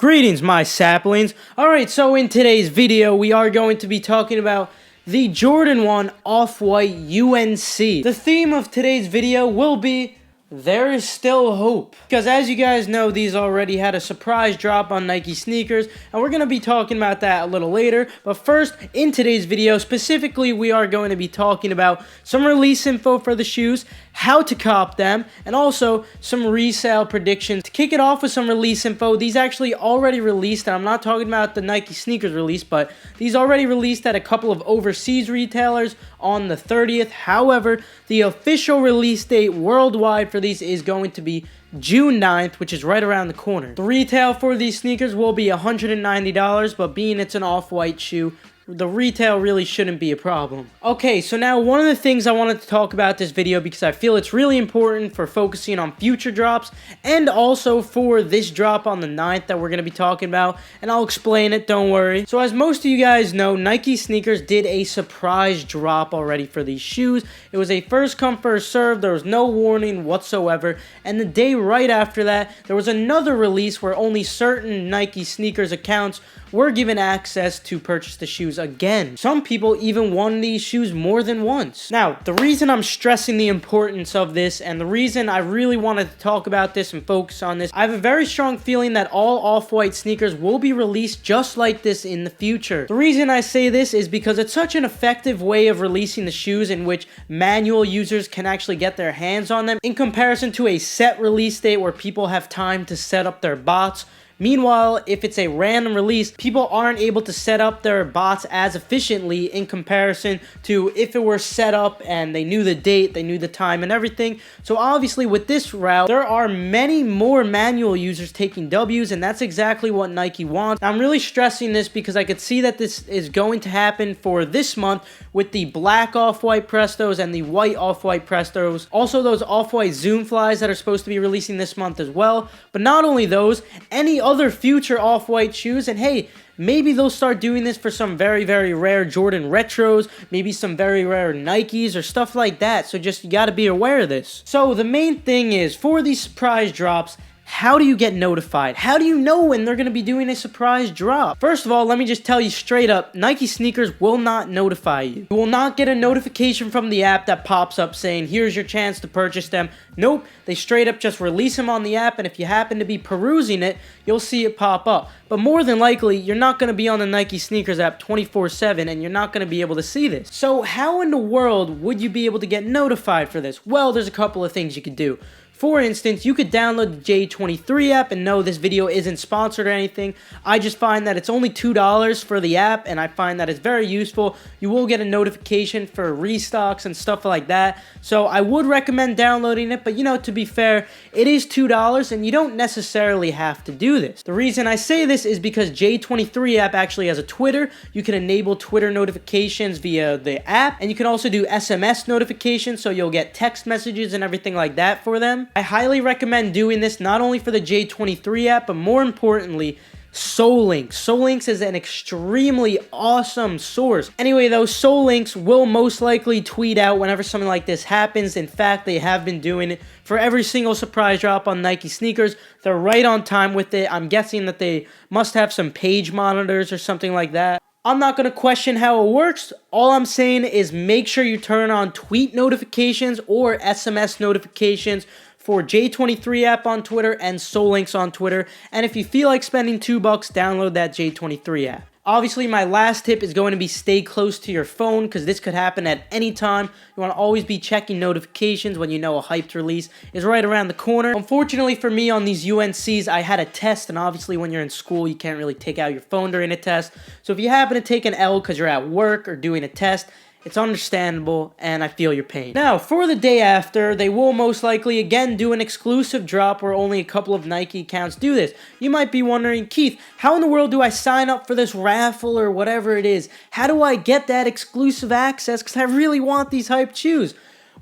Greetings, my saplings. Alright, so in today's video, we are going to be talking about the Jordan 1 Off-White UNC. The theme of today's video will be there is still hope. Because as you guys know, these already had a surprise drop on Nike sneakers, and we're going to be talking about that a little later. But first, in today's video, specifically, we are going to be talking about some release info for the shoes, how to cop them, and also some resale predictions. To kick it off with some release info, these actually already released, and I'm not talking about the Nike sneakers release, but these already released at a couple of overseas retailers on the 30th. However, the official release date worldwide for these is going to be June 9th, which is right around the corner. The retail for these sneakers will be $190, but being it's an off-white shoe, the retail really shouldn't be a problem. Okay, so now one of the things I wanted to talk about this video because I feel it's really important for focusing on future drops and also for this drop on the 9th that we're going to be talking about, and I'll explain it, don't worry. So as most of you guys know, Nike sneakers did a surprise drop already for these shoes. It was a first come first serve, there was no warning whatsoever, and the day right after that, there was another release where only certain Nike sneakers accounts were given access to purchase the shoes again. Some people even won these shoes more than once. Now, the reason I'm stressing the importance of this and the reason I really wanted to talk about this and focus on this, I have a very strong feeling that all off-white sneakers will be released just like this in the future. The reason I say this is because it's such an effective way of releasing the shoes in which manual users can actually get their hands on them in comparison to a set release date where people have time to set up their bots. Meanwhile, if it's a random release, people aren't able to set up their bots as efficiently in comparison to if it were set up and they knew the date, they knew the time and everything. So obviously with this route, there are many more manual users taking Ws, and that's exactly what Nike wants. I'm really stressing this because I could see that this is going to happen for this month with the black off-white Prestos and the white off-white Prestos. Also those off-white Zoom Flies that are supposed to be releasing this month as well. But not only those, any other future off-white shoes, and hey, maybe they'll start doing this for some very, very rare Jordan retros, maybe some very rare Nikes or stuff like that. So just, you gotta be aware of this. So the main thing is, for these surprise drops, how do you get notified? How do you know when they're going to be doing a surprise drop? First of all, let me just tell you straight up, Nike sneakers will not notify you. You will not get a notification from the app that pops up saying, here's your chance to purchase them. Nope, they straight up just release them on the app, and if you happen to be perusing it, you'll see it pop up. But more than likely, you're not going to be on the Nike sneakers app 24/7, and you're not going to be able to see this. So how in the world would you be able to get notified for this? Well, there's a couple of things you could do. For instance, you could download the J23 app, and no, this video isn't sponsored or anything. I just find that it's only $2 for the app, and I find that it's very useful. You will get a notification for restocks and stuff like that. So I would recommend downloading it, but you know, to be fair, it is $2, and you don't necessarily have to do this. The reason I say this is because J23 app actually has a Twitter. You can enable Twitter notifications via the app, and you can also do SMS notifications, so you'll get text messages and everything like that for them. I highly recommend doing this not only for the J23 app, but more importantly, Solinks. Solinks is an extremely awesome source. Anyway, though, Solinks will most likely tweet out whenever something like this happens. In fact, they have been doing it for every single surprise drop on Nike sneakers. They're right on time with it. I'm guessing that they must have some page monitors or something like that. I'm not going to question how it works. All I'm saying is make sure you turn on tweet notifications or SMS notifications for J23 app on Twitter and Solinks on Twitter. And if you feel like spending $2, download that J23 app. Obviously, my last tip is going to be stay close to your phone because this could happen at any time. You want to always be checking notifications when you know a hyped release is right around the corner. Unfortunately for me on these UNCs, I had a test, and obviously when you're in school, you can't really take out your phone during a test. So if you happen to take an L because you're at work or doing a test, it's understandable, and I feel your pain. Now, for the day after, they will most likely again do an exclusive drop where only a couple of Nike accounts do this. You might be wondering, Keith, how in the world do I sign up for this raffle or whatever it is? How do I get that exclusive access? Because I really want these hyped shoes.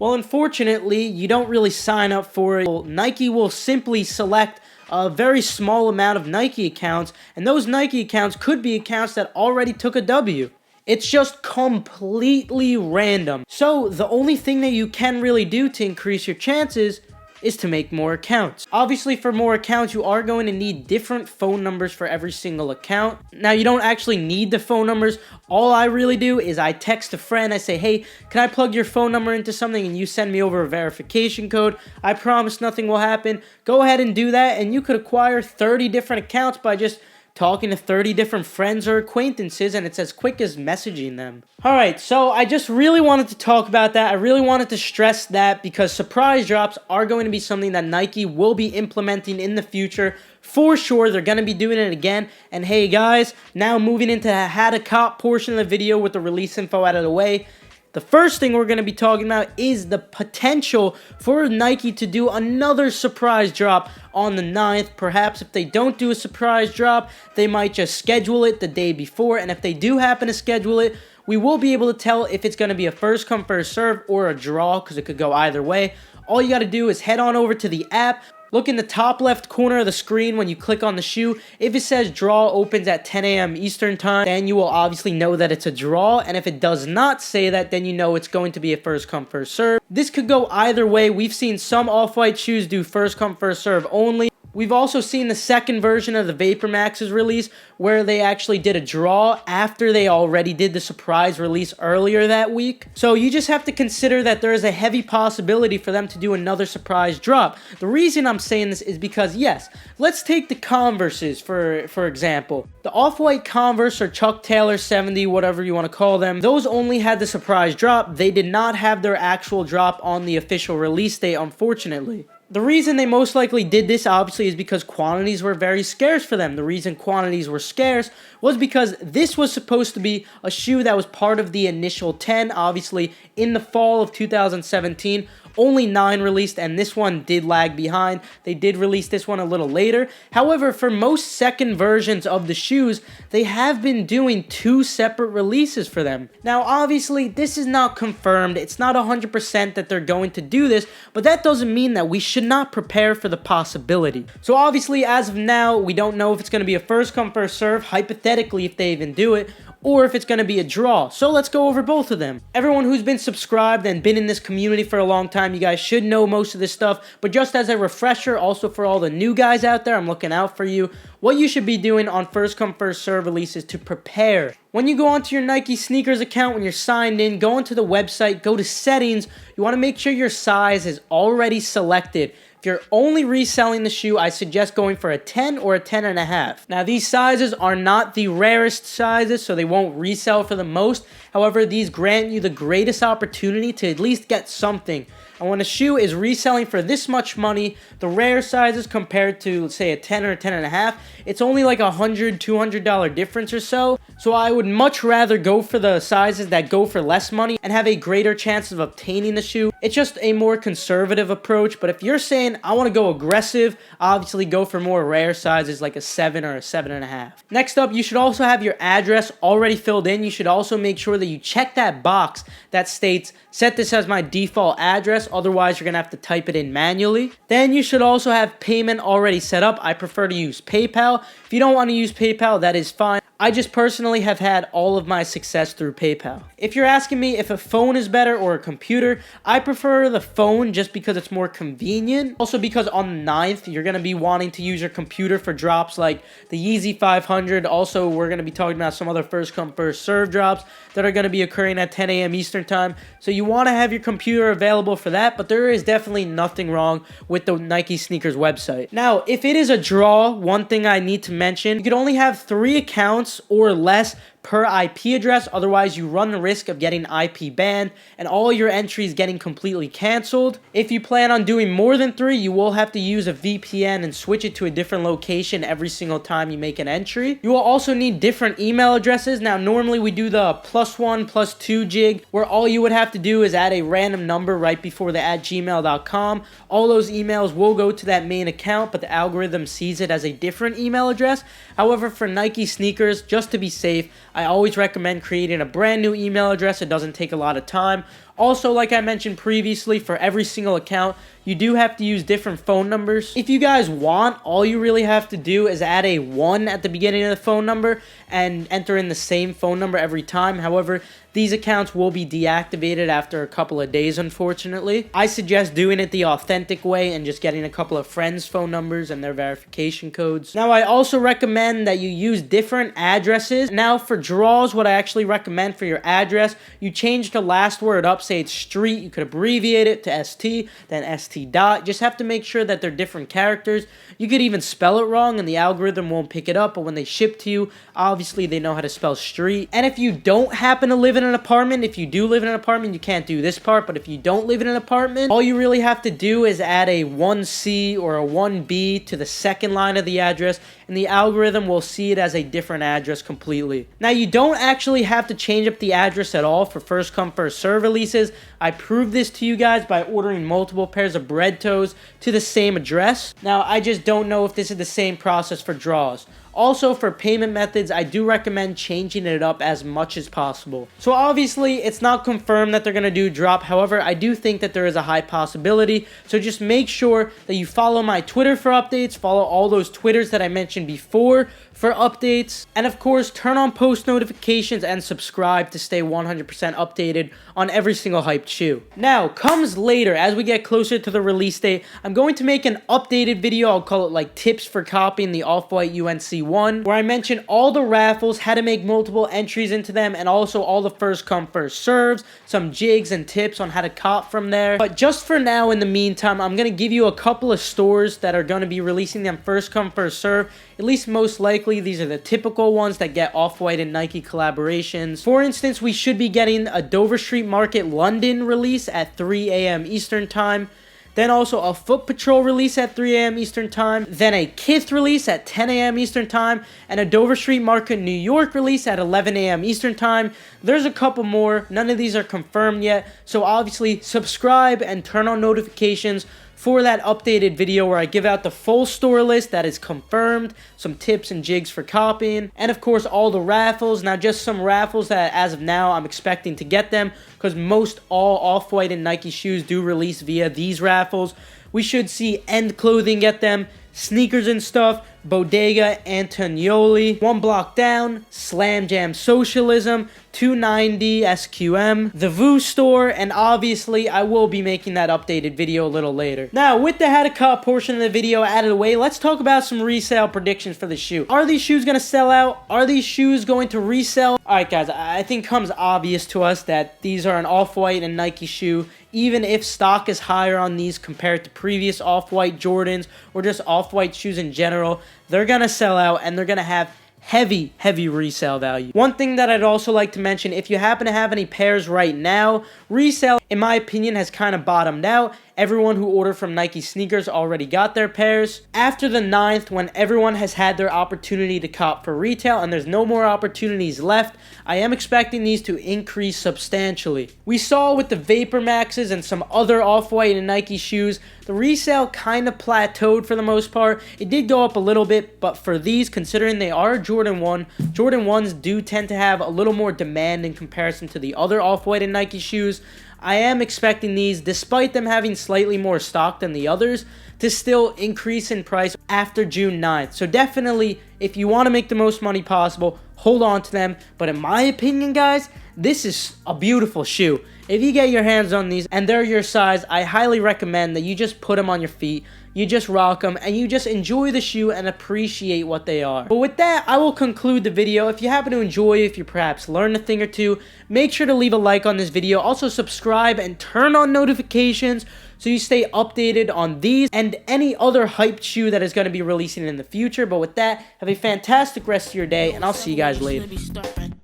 Well, unfortunately, you don't really sign up for it. Nike will simply select a very small amount of Nike accounts, and those Nike accounts could be accounts that already took a W. It's just completely random. So the only thing that you can really do to increase your chances is to make more accounts. Obviously, for more accounts, you are going to need different phone numbers for every single account. Now, you don't actually need the phone numbers. All I really do is I text a friend. I say, hey, can I plug your phone number into something, and you send me over a verification code. I promise nothing will happen. Go ahead and do that, and you could acquire 30 different accounts by just talking to 30 different friends or acquaintances, and it's as quick as messaging them. Alright, so I just really wanted to talk about that. I really wanted to stress that because surprise drops are going to be something that Nike will be implementing in the future. For sure, they're going to be doing it again. And hey guys, now moving into the how to cop portion of the video with the release info out of the way. The first thing we're going to be talking about is the potential for Nike to do another surprise drop on the 9th. Perhaps if they don't do a surprise drop, they might just schedule it the day before. And if they do happen to schedule it, we will be able to tell if it's going to be a first come first serve or a draw, because it could go either way. All you got to do is head on over to the app. Look in the top left corner of the screen when you click on the shoe. If it says draw opens at 10 a.m. Eastern time, then you will obviously know that it's a draw. And if it does not say that, then you know it's going to be a first come first serve. This could go either way. We've seen some off-white shoes do first come first serve only. We've also seen the second version of the Vapor Max's release where they actually did a draw after they already did the surprise release earlier that week. So you just have to consider that there is a heavy possibility for them to do another surprise drop. The reason I'm saying this is because, yes, let's take the Converses for example. The Off-White Converse or Chuck Taylor 70, whatever you want to call them, those only had the surprise drop. They did not have their actual drop on the official release date, unfortunately. The reason they most likely did this, obviously, is because quantities were very scarce for them. The reason quantities were scarce was because this was supposed to be a shoe that was part of the initial 10, obviously, in the fall of 2017. Only 9 released, and this one did lag behind. They did release this one a little later. However, for most second versions of the shoes, they have been doing 2 separate releases for them. Now, obviously, this is not confirmed. It's not 100% that they're going to do this, but that doesn't mean that we should not prepare for the possibility. So, obviously, as of now, we don't know if it's going to be a first come, first serve, hypothetically, if they even do it, or if it's going to be a draw. So let's go over both of them. Everyone who's been subscribed and been in this community for a long time, you guys should know most of this stuff. But just as a refresher, also for all the new guys out there, I'm looking out for you. What you should be doing on first come first serve releases to prepare. When you go onto your Nike sneakers account, when you're signed in, go into the website, go to settings. You want to make sure your size is already selected. If you're only reselling the shoe, I suggest going for a 10 or a 10.5. Now, these sizes are not the rarest sizes, so they won't resell for the most. However, these grant you the greatest opportunity to at least get something. And when a shoe is reselling for this much money, the rare sizes compared to, let's say, a 10 or a 10.5, it's only like $100, $200 difference or so. So I would much rather go for the sizes that go for less money and have a greater chance of obtaining the shoe. It's just a more conservative approach. But if you're saying, I want to go aggressive, obviously go for more rare sizes like a 7 or a 7.5. Next up, you should also have your address already filled in. You should also make sure that you check that box that states, set this as my default address. Otherwise, you're going to have to type it in manually. Then you should also have payment already set up. I prefer to use PayPal. If you don't want to use PayPal, that is fine. I just personally have had all of my success through PayPal. If you're asking me if a phone is better or a computer, I prefer the phone just because it's more convenient. Also because on the 9th, you're going to be wanting to use your computer for drops like the Yeezy 500. Also, we're going to be talking about some other first come first serve drops that are going to be occurring at 10 a.m. Eastern time. So you want to have your computer available for that, but there is definitely nothing wrong with the Nike sneakers website. Now, if it is a draw, one thing I need to mention, you can only have 3 accounts or less per IP address. Otherwise, you run the risk of getting IP banned and all your entries getting completely canceled. If you plan on doing more than 3, you will have to use a VPN and switch it to a different location every single time you make an entry. You will also need different email addresses. Now, normally we do the +1, +2 jig, where all you would have to do is add a random number right before the @gmail.com. All those emails will go to that main account, but the algorithm sees it as a different email address. However, for Nike sneakers, just to be safe, I always recommend creating a brand new email address. It doesn't take a lot of time. Also, like I mentioned previously, for every single account, you do have to use different phone numbers. If you guys want, all you really have to do is add a 1 at the beginning of the phone number and enter in the same phone number every time. However, these accounts will be deactivated after a couple of days, unfortunately. I suggest doing it the authentic way and just getting a couple of friends' phone numbers and their verification codes. Now, I also recommend that you use different addresses. Now, for draws, what I actually recommend for your address, you change the last word up. Say it's street, you could abbreviate it to ST, then ST dot. Just have to make sure that they're different characters. You could even spell it wrong and the algorithm won't pick it up, but when they ship to you, obviously they know how to spell street. And if you don't happen to live in an apartment, if you do live in an apartment, you can't do this part, but if you don't live in an apartment, all you really have to do is add a 1C or a 1B to the second line of the address, and the algorithm will see it as a different address completely. Now, you don't actually have to change up the address at all for first come first serve releases. I proved this to you guys by ordering multiple pairs of bread toes to the same address. Now, I just don't know if this is the same process for draws. Also, for payment methods, I do recommend changing it up as much as possible. So obviously, it's not confirmed that they're going to do drop. However, I do think that there is a high possibility. So just make sure that you follow my Twitter for updates, follow all those Twitters that I mentioned before for updates, and of course, turn on post notifications and subscribe to stay 100% updated on every single hyped shoe. Now, comes later, as we get closer to the release date, I'm going to make an updated video. I'll call it like tips for copying the Off-White UNC 1, where I mention all the raffles, how to make multiple entries into them, and also all the first come first serves, some jigs and tips on how to cop from there. But just for now, in the meantime, I'm going to give you a couple of stores that are going to be releasing them first come first serve. At least most likely, these are the typical ones that get Off-White and Nike collaborations. For instance, we should be getting a Dover Street Market London release at 3 a.m. Eastern Time. Then also a Foot Patrol release at 3 a.m. Eastern Time. Then a Kith release at 10 a.m. Eastern Time. And a Dover Street Market New York release at 11 a.m. Eastern Time. There's a couple more. None of these are confirmed yet. So obviously, subscribe and turn on notifications for that updated video where I give out the full store list that is confirmed, some tips and jigs for copying, and of course all the raffles. Now, just some raffles that as of now I'm expecting to get them, because most all Off-White and Nike shoes do release via these raffles. We should see End Clothing get them, sneakers and stuff, Bodega Antonioli, One Block Down, Slam Jam Socialism, 290 SQM, the VU store, and obviously I will be making that updated video a little later. Now, with the how to cop portion of the video out of the way, let's talk about some resale predictions for the shoe. Are these shoes going to sell out? Are these shoes going to resell? Alright guys, I think it comes obvious to us that these are an Off-White and Nike shoe. Even if stock is higher on these compared to previous Off-White Jordans or just Off-White shoes in general, they're going to sell out and they're going to have heavy resale value. One thing that I'd also like to mention, if you happen to have any pairs right now, resale, in my opinion, has kind of bottomed out. Everyone who ordered from Nike sneakers already got their pairs. After the 9th, when everyone has had their opportunity to cop for retail and there's no more opportunities left, I am expecting these to increase substantially. We saw with the Vapor Maxes and some other Off-White and Nike shoes, the resale kind of plateaued for the most part. It did go up a little bit, but for these, considering they are Jordan 1, Jordan 1s do tend to have a little more demand in comparison to the other Off-White and Nike shoes. I am expecting these, despite them having slightly more stock than the others, to still increase in price after June 9th. So definitely, if you want to make the most money possible, hold on to them. But in my opinion, guys, this is a beautiful shoe. If you get your hands on these and they're your size, I highly recommend that you just put them on your feet, you just rock them, and you just enjoy the shoe and appreciate what they are. But with that, I will conclude the video. If you happen to enjoy, if you perhaps learned a thing or two, make sure to leave a like on this video. Also subscribe and turn on notifications so you stay updated on these and any other hyped shoe that is going to be releasing in the future. But with that, have a fantastic rest of your day, and I'll see you guys later.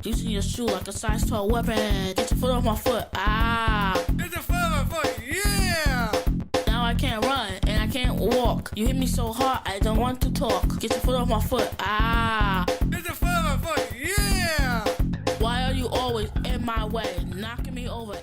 Using your shoe like a size 12 weapon. Get your foot off my foot. Get your foot off my foot. Yeah. Now I can't run and I can't walk. You hit me so hard I don't want to talk. Get your foot off my foot. Get your foot off my foot. Yeah. Why are you always in my way, knocking me over?